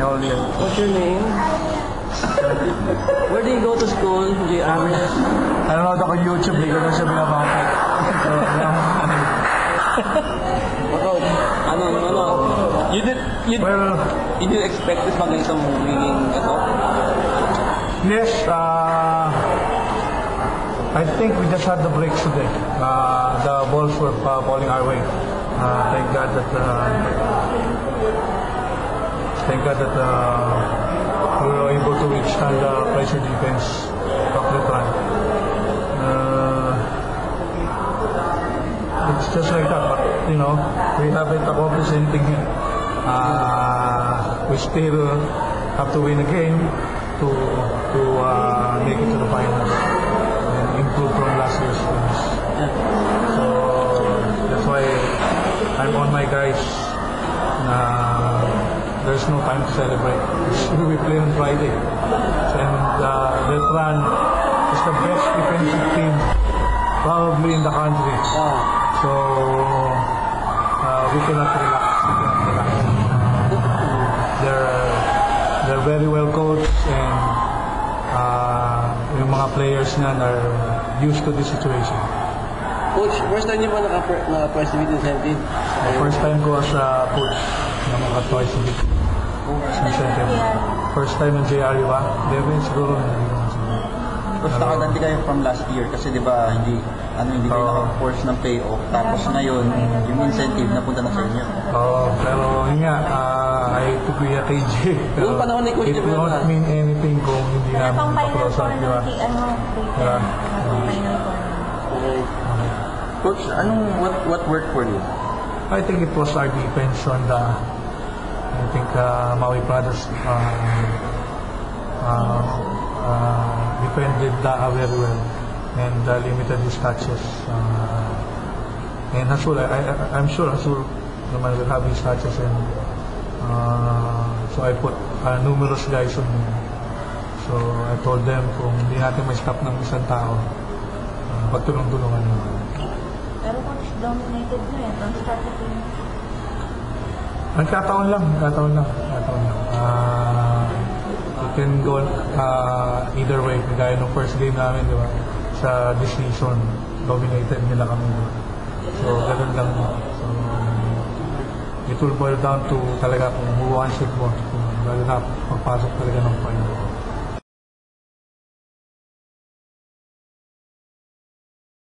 all yun. What's your name? Where do you go to school, JR? Nanonood ako YouTube, di ko na siya binabakit. So, Coach, ano? You didn't expect this magandang magiging ito? yes, I think we just had the breaks today. The balls were falling our way. Thank God that we were able to withstand the pressure defense of the run. It's just like that, but you know, we haven't accomplished anything here. We still have to win a game to make it to the finals and improve from last year's wins. So that's why I'm on my guys. There's no time to celebrate. We play on Friday, and Letran is the best defensive team probably in the country. So we cannot relax. They're very well coached, and yung mga players niyan are used to this situation. Coach, first time niyo ba naka-press meet incentive? First time ko as a coach na maka-twice a week. Incentive. First time ng JR, di ba? Hindi, siguro. Coach, nakaganti kayo from last year kasi di ba hindi kayo naka-force ng payoff. Tapos ngayon, yung incentive napunta na sa inyo. Pero yun nga, I agree at KJ. Pero Yung panahon ni Coach it will not mean anything kung hindi namin Pang-final makaprosa, di ba? tournament, final tournament. Coach, what worked for you? I think it was our defense on the, I think Maui Brothers defended Daha very well and limited his touches. And Hasul, I'm sure Hasul naman will have his touches, and so I put numerous guys on him. So I told them kung hindi natin ma-stop ng isang tao, pagtulong-tulungan naman. Pero coach, dominated nyo eh. Don't start the game. Nagkataon lang. It can go either way. Kagaya nung first game namin, di ba? Sa this season, dominated nila kami. So, ganun lang. So, it will boil down to talaga kung who wants it more. Lalo na pagpasok talaga ng final.